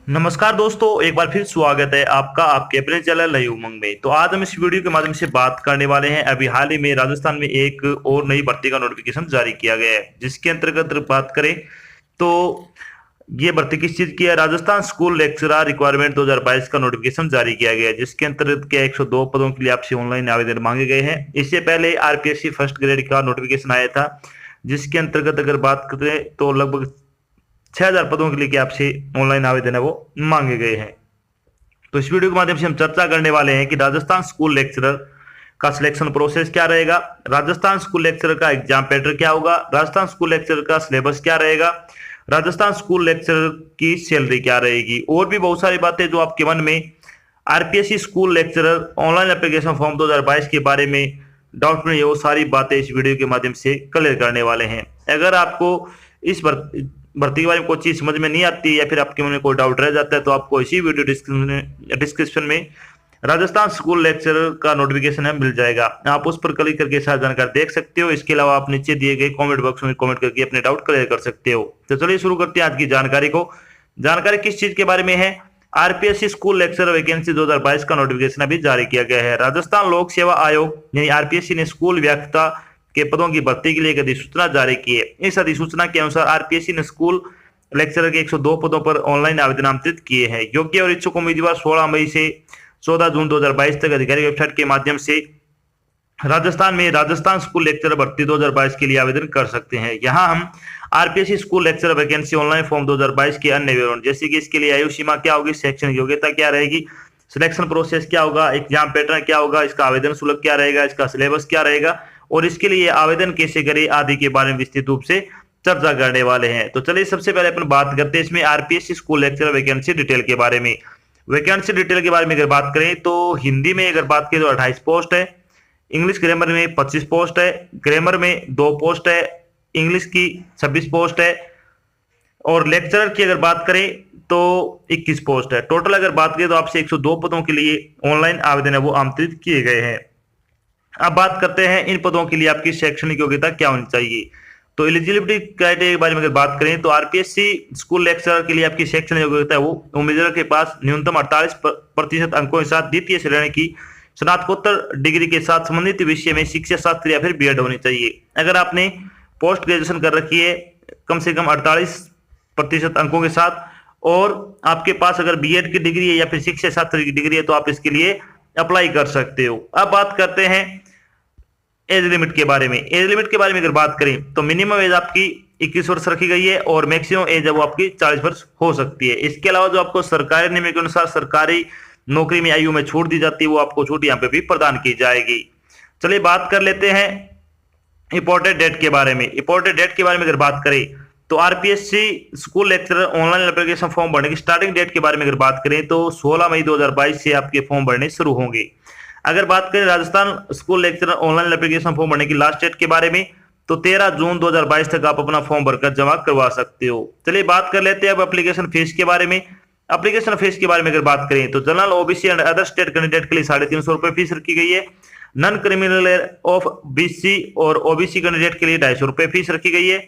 नमस्कार दोस्तों, एक बार फिर स्वागत है आपका आपके अपने चैनल नई उमंग में। तो आज हम इस वीडियो के माध्यम से बात करने वाले हैं। अभी हाल ही में राजस्थान में एक और नई भर्ती का नोटिफिकेशन जारी किया गया है, जिसके अंतर्गत बात करें तो ये भर्ती किस चीज की है। राजस्थान स्कूल लेक्चरर रिक्वायरमेंट 2022 का नोटिफिकेशन जारी किया गया है, जिसके अंतर्गत क्या 102 पदों के लिए आपसे ऑनलाइन आवेदन मांगे गए हैं। इससे पहले आरपीएससी फर्स्ट ग्रेड का नोटिफिकेशन आया था, जिसके अंतर्गत अगर बात करें तो लगभग 6000 पदों के लिए कि आपसे ऑनलाइन आवेदन है वो मांगे गए हैं। तो इस वीडियो के माध्यम से हम चर्चा करने वाले हैं कि राजस्थान स्कूल लेक्चरर का सिलेक्शन प्रोसेस क्या रहेगा, राजस्थान स्कूल लेक्चरर का एग्जाम पैटर्न क्या होगा, राजस्थान स्कूल लेक्चरर का सिलेबस क्या रहेगा, राजस्थान स्कूल लेक्चरर की सैलरी क्या रहेगी, और भी बहुत सारी बातें जो आपके मन में RPSC school lecturer online application form 2022 के बारे में डाउट में, वो सारी बातें इस वीडियो के माध्यम से क्लियर करने वाले हैं। अगर आपको इस भर्ती के बारे में कोई चीज समझ में नहीं आती या फिर आपके मन में कोई डाउट रह जाता है, तो आपको इसी वीडियो डिस्क्रिप्शन में राजस्थान स्कूल लेक्चरर का नोटिफिकेशन है मिल जाएगा। आप उस पर क्लिक करके सारी जानकारी देख सकते हो। इसके अलावा आप नीचे दिए गए कमेंट बॉक्स में कमेंट करके अपने डाउट क्लियर कर सकते हो। तो चलिए शुरू करते हैं आज की जानकारी को। जानकारी किस चीज के बारे में है। आरपीएससी स्कूल लेक्चरर वैकेंसी 2022 का नोटिफिकेशन अभी जारी किया गया है। राजस्थान लोक सेवा आयोग यानी आरपीएससी ने स्कूल व्याख्याता के पदों की भर्ती के लिए एक अधिसूचना जारी की है। इस अधिसूचना के अनुसार आरपीएससी ने स्कूल लेक्चरर के 102 पदों पर ऑनलाइन आवेदन आमंत्रित किए हैं। योग्य और इच्छुक उम्मीदवार 16 मई से 14 जून 2022 तक अधिकारी वेबसाइट के माध्यम से राजस्थान में राजस्थान स्कूल लेक्चरर भर्ती 2022 के लिए आवेदन कर सकते हैं। यहाँ हम RPSC school lecturer vacancy online form 2022 के अन्य विवरण, जैसे कि इसके लिए आयु सीमा क्या होगी, शैक्षणिक योग्यता क्या रहेगी, सिलेक्शन प्रोसेस क्या होगा, एग्जाम पैटर्न क्या होगा, इसका आवेदन शुल्क क्या रहेगा, इसका सिलेबस क्या रहेगा और इसके लिए आवेदन कैसे करें आदि के बारे में विस्तृत रूप से चर्चा करने वाले हैं। तो चलिए सबसे पहले अपन बात करते हैं इसमें RPSC school lecturer vacancy detail के बारे में। वैकेंसी डिटेल के बारे में अगर बात करें तो हिंदी में अगर बात करें तो 28 पोस्ट है, इंग्लिश ग्रामर में 25 पोस्ट है, ग्रामर में 2 पोस्ट है, इंग्लिश की 26 पोस्ट है और लेक्चरर की अगर बात करें तो 21 पोस्ट है। टोटल अगर बात करें तो आपसे 102 पदों के लिए ऑनलाइन आवेदन है वो आमंत्रित किए गए हैं। अब बात करते हैं इन पदों के लिए आपकी शैक्षणिक योग्यता क्या होनी चाहिए। तो एलिजिबिलिटी क्राइटेरिया के बारे में अगर बात करें तो आरपीएससी स्कूल लेक्चरर के लिए आपकी शैक्षणिक योग्यता है वो उम्मीदवार के पास न्यूनतम 48% अंकों के साथ द्वितीय श्रेणी की स्नातकोत्तर डिग्री के साथ संबंधित विषय में शिक्षा शास्त्र या फिर बीएड होनी चाहिए। अगर आपने पोस्ट ग्रेजुएशन कर रखी है कम से कम 48% अंकों के साथ और आपके पास अगर बीएड की डिग्री है या फिर शिक्षा शास्त्र की डिग्री है तो आप इसके लिए अप्लाई कर सकते हो। अब बात करते हैं एज लिमिट के बारे में। एज लिमिट के बारे में अगर बात करें तो मिनिमम एज आपकी 21 वर्ष रखी गई है और मैक्सिमम एज है वो आपकी 40 वर्ष हो सकती है। इसके अलावा जो आपको सरकारी नियम के अनुसार सरकारी नौकरी में आयु में छूट दी जाती है वो आपको छूट यहाँ पे भी प्रदान की जाएगी। चलिए बात कर लेते हैं इंपॉर्टेंट डेट के बारे में। इंपॉर्टेंट डेट के बारे में अगर बात करें तो RPSC school lecturer online application form भरने की स्टार्टिंग डेट के बारे में अगर बात करें तो 16 मई 2022 से आपके फॉर्म भरने शुरू होंगे। अगर बात करें Rajasthan school lecturer online application form भरने की लास्ट डेट के बारे में तो 13 जून 2022 तक आप अपना फॉर्म भरकर जमा करवा सकते हो। चलिए बात कर लेते हैं अब एप्लीकेशन फीस के बारे में। एप्लीकेशन फीस के बारे में अगर बात करें तो general OBC and other state candidate के लिए 350 रुपए फीस रखी गई है। नॉन क्रिमिनल ऑफ बीसी और ओबीसी कैंडिडेट के लिए 250 रुपए फीस रखी गई है।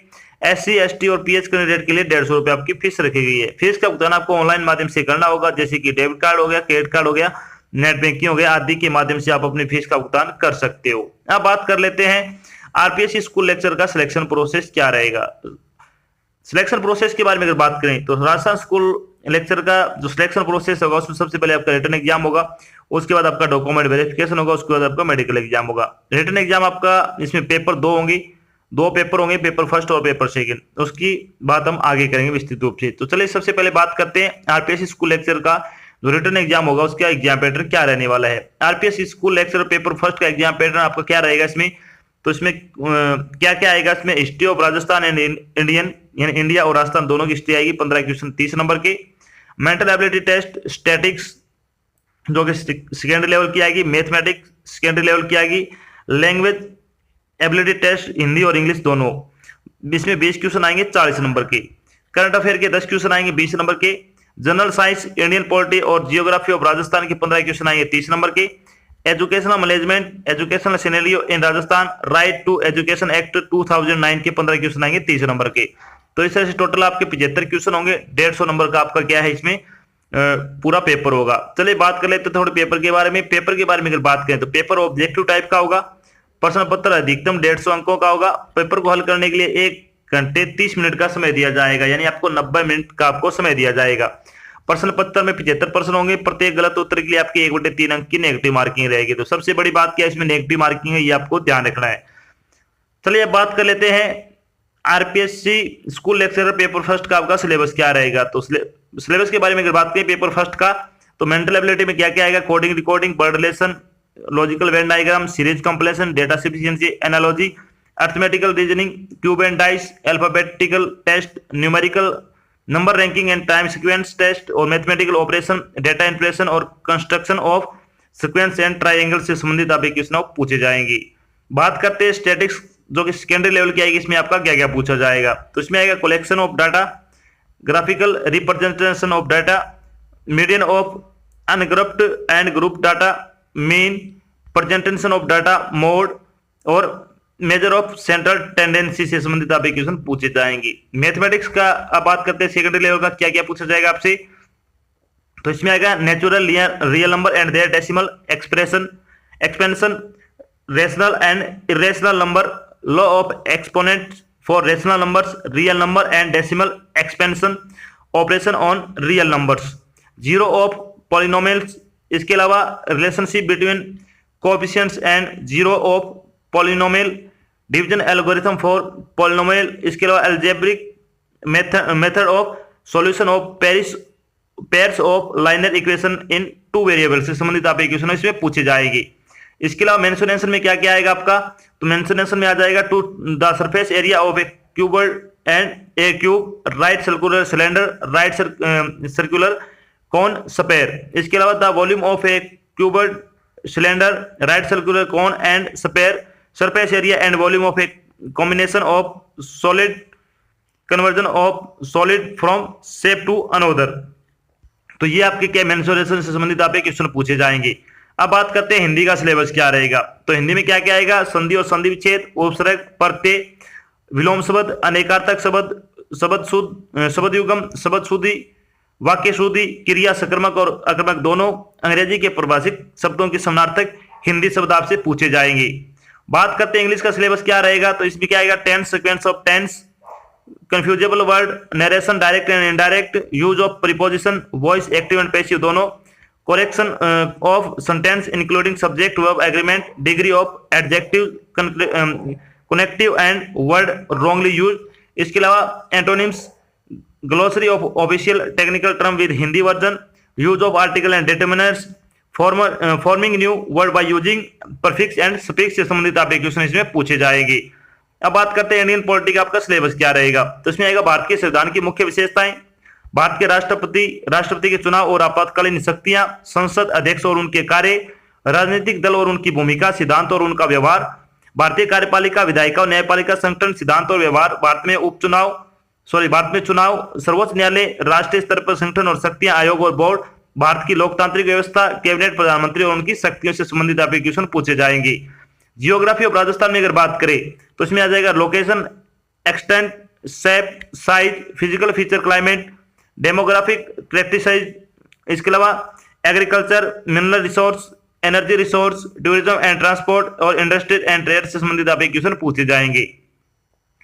एससी एसटी और पीएच कैंडिडेट के लिए 150 रुपए आपकी फीस रखी गई है। फीस का भुगतान आपको ऑनलाइन माध्यम से करना होगा, जैसे कि डेबिट कार्ड हो गया, क्रेडिट कार्ड हो गया, नेट बैंकिंग हो गया आदि के माध्यम से आप अपनी फीस का भुगतान कर सकते हो। अब बात कर लेते हैं आरपीएससी स्कूल लेक्चर का सिलेक्शन प्रोसेस क्या रहेगा। सिलेक्शन प्रोसेस के बारे में अगर बात करें तो राजस्थान स्कूल लेक्चर का जो सिलेक्शन प्रोसेस होगा उसमें सबसे पहले आपका रिटन एग्जाम होगा, उसके बाद आपका डॉक्यूमेंट वेरिफिकेशन होगा, उसके बाद आपका मेडिकल एग्जाम होगा। रिटन एग्जाम आपका इसमें पेपर 2 होंगे, 2 पेपर होंगे, पेपर फर्स्ट और पेपर सेकंड, उसकी बात हम आगे करेंगे विस्तृत रूप से। तो चलिए सबसे पहले बात करते हैं आरपीएससी स्कूल लेक्चर का जो रिटर्न एग्जाम होगा उसका एग्जाम पैटर्न क्या रहने वाला है। RPSC school lecture paper first का एग्जाम पैटर्न आपका क्या रहेगा इसमें, तो इसमें क्या क्या आएगा इसमें, history of Rajasthan and Indian यानी इंडिया और राजस्थान दोनों की हिस्ट्री आएगी 15 क्वेश्चन 30 नंबर के। मेंटल एबिलिटी टेस्ट स्टैटिक्स जो कि सेकेंडरी लेवल की आएगी, मैथमेटिक्स सेकेंडरी लेवल की आएगी, लैंग्वेज एबिलिटी टेस्ट हिंदी और इंग्लिश दोनों, इसमें 20 क्वेश्चन आएंगे 40 नंबर के। करंट अफेयर के 10 क्वेश्चन आएंगे 20 नंबर के। जनरल साइंस इंडियन पॉलिटी और जियोग्राफी ऑफ राजस्थान के 15 क्वेश्चन आएंगे 30 नंबर के। Educational management educational scenario in Rajasthan right to education act 2009 के 15 क्वेश्चन आएंगे 30 नंबर के। तो इस तरह से टोटल आपके 75 क्वेश्चन होंगे। 150 नंबर का आपका क्या है इसमें पूरा पेपर होगा। चलिए बात कर लेते हैं थोड़े पेपर के बारे में। पेपर के बारे में अगर बात करें तो पेपर ऑब्जेक्टिव टाइप का होगा। प्रश्न पत्र अधिकतम 150 अंकों का होगा। पेपर को हल करने के लिए 1 घंटे 30 मिनट का समय दिया जाएगा, यानी आपको 90 मिनट का आपको समय दिया जाएगा। प्रश्न पत्र में 75 प्रश्न होंगे। प्रत्येक गलत उत्तर के लिए आपके 1/3 अंक की नेगेटिव मार्किंग रहेगी। तो सबसे बड़ी बात क्या है इसमें, नेगेटिव मार्किंग है, ये आपको ध्यान रखना है। चलिए अब बात कर लेते हैं RPSC school lecturer paper first का आपका सिलेबस क्या रहेगा। तो सिलेबस के बारे में अगर बात करें पेपर फर्स्ट का, तो मेंटल एबिलिटी में क्या क्या आएगा, coding, recording, word relation, logical venn diagram, series completion, data sufficiency analogy, arithmetical reasoning, cube and dice, alphabetical test, numerical, number ranking and time sequence test और मैथमेटिकल ऑपरेशन, डेटा इंप्रेशन और construction of sequence and triangle से संबंधित आपके question पूछे जाएंगे। बात करते हैं स्टैटिक्स, जो कि सेकेंडरी लेवल की आएगी, इसमें आपका क्या क्या पूछा जाएगा। तो इसमें आएगा collection of data, graphical representation of data, median of ungrouped and group data, mean, presentation of data, mode और मेजर ऑफ सेंट्रल टेंडेंसी से संबंधित आपके क्वेश्चन पूछे जाएंगे। मैथमेटिक्स का अब बात करते हैं सेकेंडरी लेवल का क्या क्या पूछा जाएगा आपसे। तो इसमें आएगा natural real number and their decimal expression, expansion, rational and irrational number, law of exponent for rational numbers, real number and decimal expansion, operation on real numbers, zero of polynomials, इसके अलावा relationship between coefficients and zero of polynomial, division algorithm for polynomial, इसके अलावा algebraic method of solution of pairs of linear equation in 2 variable से संबंधित आप equation इसमें पूछे जाएगी। इसके अलावा मेंशनेशन में क्या क्या आएगा आपका, तो मेंशनेशन में आ जाएगा to the surface area of a cuboid and a cube, right circular cylinder, right circular cone sphere, इसके अलावा the volume of a cuboid cylinder, right circular cone and sphere, surface area and volume of a combination of solid, conversion of solid from shape to another. तो ये आपके क्या mensuration से संबंधित आपके question पूछे जाएंगे। अब बात करते हैं हिंदी का सिलेबस क्या रहेगा। तो हिंदी में क्या क्या आएगा, संधि और संधि विच्छेद, उपसर्ग, प्रत्यय, विलोम शब्द, अनेकार्थक शब्द, शब्द शुद्ध, शब्द युगम, शब्द शुद्धि, वाक्य शुद्धि, क्रिया सकर्मक और अकर्मक दोनों, अंग्रेजी के परिभाषित शब्दों के समानार्थक हिंदी शब्द आपसे पूछे जाएंगे। बात करते हैं इंग्लिश का सिलेबस क्या रहेगा। तो इसमें क्या आएगा, tense, sequence of tense, confusable word, narration direct and indirect, use of preposition, voice active and passive दोनों, correction of sentence including subject verb agreement, degree of adjective connective and word wrongly used, इसके अलावा antonyms, glossary of official technical term with Hindi version, use of article and determiners, forming new word by using prefix and suffix से संबंधित आपके question इसमें पूछे जाएंगे। अब बात करते हैं इंडियन पॉलिटी का आपका सिलेबस क्या रहेगा। तो इसमें आएगा भारत के संविधान की मुख्य विशेषताएं, भारत के राष्ट्रपति के चुनाव और आपातकालीन शक्तियां, संसद अध्यक्ष और उनके कार्य, राजनीतिक दल और उनकी भूमिका, सिद्धांत और उनका व्यवहार, भारतीय कार्यपालिका, विधायिका और न्यायपालिका संगठन, सिद्धांत और व्यवहार, भारत में चुनाव, सर्वोच्च न्यायालय, राष्ट्रीय स्तर पर संगठन और शक्तियां, आयोग और बोर्ड, भारत की लोकतांत्रिक व्यवस्था, कैबिनेट, प्रधानमंत्री और उनकी शक्तियों से संबंधित आपके क्वेश्चन पूछे जाएंगे। जियोग्राफी ऑफ राजस्थान में अगर बात करें तो इसमें आ जाएगा location, extent, shape, size, physical feature, climate, demographic characteristics, इसके अलावा agriculture, mineral resource, energy resource, tourism and transport और इंडस्ट्री एंड ट्रेड से संबंधित आपके क्वेश्चन पूछे जाएंगे।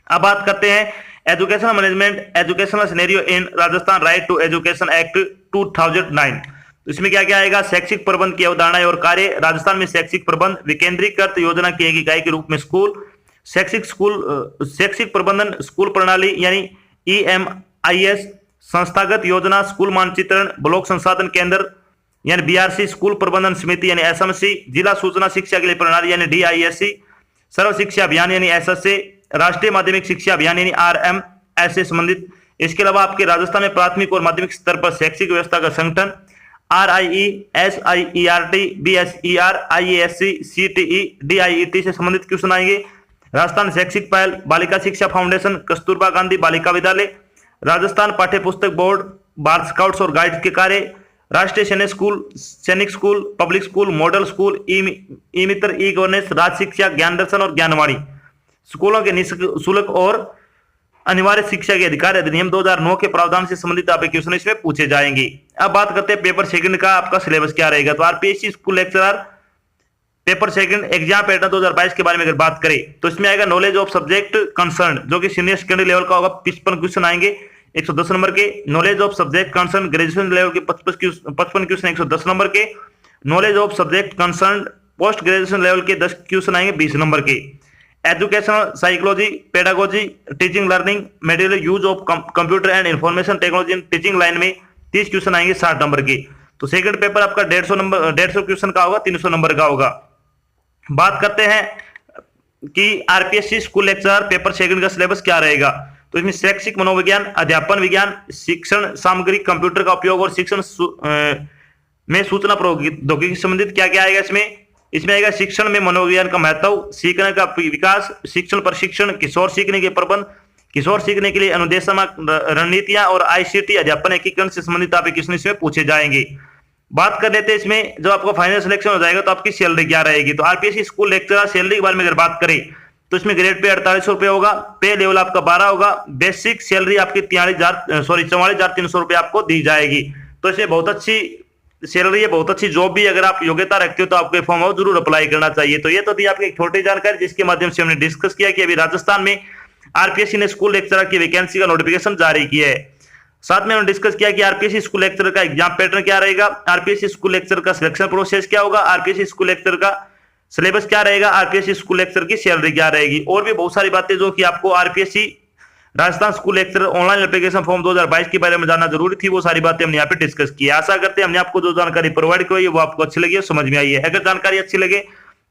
अब बात करते हैं educational management, educational scenario in Rajasthan, right to education act 2009। तो इसमें क्या क्या आएगा, शैक्षिक प्रबंध की अवधारणाएं और कार्य, राजस्थान में शैक्षिक प्रबंध, विकेंद्रीकृत योजना की एक इकाई के रूप में स्कूल, शैक्षिक प्रबंधन, स्कूल प्रणाली यानी EMIS, संस्थागत योजना, स्कूल मानचित्रण, ब्लॉक संसाधन केंद्र यानी BRC, स्कूल प्रबंधन समिति यानी SMC, जिला सूचना शिक्षा के लिए प्रणाली यानी DISC, सर्व शिक्षा अभियान यानी SSA, राष्ट्रीय माध्यमिक शिक्षा अभियान यानी RMS से संबंधित। इसके अलावा आपके राजस्थान में प्राथमिक और माध्यमिक स्तर पर शैक्षिक व्यवस्था का संगठन, RIE, SIERT, BSER, IASC, CTE, DIET से संबंधित क्वेश्चन आएंगे। राजस्थान शैक्षिक पहल, बालिका शिक्षा फाउंडेशन, कस्तूरबा गांधी बालिका विद्यालय, राजस्थान पाठ्य पुस्तक बोर्ड, भारत स्काउट्स और गाइड्स के कार्य, राष्ट्रीय सैनिक school, public school, model school, e Mitra, e governance, Raj Shiksha, Gyan दर्शन और ज्ञानवाणी, स्कूलों के निःशुल्क और अनिवार्य शिक्षा के अधिकार अधिनियम 2009 के प्रावधान से संबंधित आपके क्वेश्चन इसमें पूछे जाएंगे। अब बात करते हैं पेपर सेकंड का आपका सिलेबस क्या रहेगा। तो RPSC school lecturer paper second exam pattern 2022 के बारे में अगर बात करें तो इसमें आएगा नॉलेज ऑफ सब्जेक्ट कंसर्न, जो कि सीनियर सेकेंडरी लेवल का होगा। 55 क्वेश्चन आएंगे 110 नंबर के। Knowledge of subject concern graduation level के 55 क्वेश्चन 110 नंबर के। Knowledge of subject concern post graduation level के 10 क्वेश्चन आएंगे 20 नंबर के। Educational psychology, pedagogy, teaching learning, material use of computer and information technology in teaching line में 30 question आएंगे 60 number के। तो second paper आपका 150 क्वेश्चन का होगा, 300 नंबर का होगा। बात करते हैं कि RPSC school lecturer paper second का सिलेबस क्या रहेगा। तो इसमें शैक्षिक मनोविज्ञान, अध्यापन विज्ञान, शिक्षण सामग्री, कंप्यूटर का उपयोग और शिक्षण में सूचना प्रौद्योगिकी संबंधित क्या क्या आएगा इसमें आएगा शिक्षण में मनोविज्ञान का महत्व, सीखने का विकास, शिक्षण प्रशिक्षण, किशोर सीखने के प्रबंध, किशोर सीखने के लिए अनुदेशात्मक रणनीतियां और आईसीटी अध्यापन एकीकरण से संबंधित आप क्वेश्चन इसमें पूछे जाएंगे। बात कर लेते हैं इसमें जब आपका फाइनल सिलेक्शन हो जाएगा तो आपकी सैलरी क्या रहेगी। तो आरपीएससी स्कूल लेक्चरर सैलरी के बारे में अगर बात करें तो इसमें ग्रेड पे 4800 रुपए होगा, पे लेवल आपका 12 होगा, बेसिक सैलरी आपकी 44,300 रुपए आपको दी जाएगी। तो इसमें बहुत अच्छी सैलरी है, बहुत अच्छी जॉब भी। अगर आप योग्यता रखते हो तो आपको फॉर्म हाउस जरूर अप्लाई करना चाहिए। तो ये तो थी आपकी एक छोटी जानकारी जिसके माध्यम से हमने डिस्कस किया कि अभी राजस्थान में आरपीएससी ने स्कूल लेक्चरर की वैकेंसी का नोटिफिकेशन जारी किया है। साथ में हमने डिस्कस किया कि आरपीएससी स्कूल लेक्चरर का एग्जाम पैटर्न क्या रहेगा, आरपीएससी स्कूल लेक्चरर का सिलेक्शन प्रोसेस क्या होगा, आरपीएससी स्कूल लेक्चरर का सिलेबस क्या रहेगा, आरपीएससी स्कूल लेक्चरर की सैलरी क्या रहेगी, और भी बहुत सारी बातें जो कि आपको RPSC Rajasthan school lecturer online application form 2022 के बारे में जानना जरूरी थी, वो सारी बातें हमने यहाँ पे डिस्कस की। आशा करते हैं हमने आपको जो जानकारी प्रोवाइड की वो आपको अच्छी लगी है, समझ में आई है। अगर जानकारी अच्छी लगे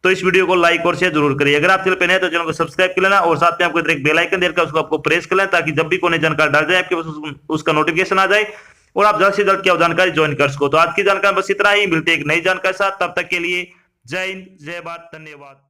तो इस वीडियो को लाइक और शेयर जरूर करिए। अगर आप चैनल पे नए तो चैनल को सब्सक्राइब कर लेना और साथ में आपको एक बेल आइकन देकर उसको आपको प्रेस कर लेना ताकि जब भी कोई जानकारी डाल जाए आपके पास उसका नोटिफिकेशन आ जाए और आप जल्द से जल्द क्या जानकारी ज्वाइन कर सको। तो आज की जानकारी बस इतना ही, मिलते एक नई जानकारी साथ, तब तक के लिए जय हिंद, जय भारत, धन्यवाद।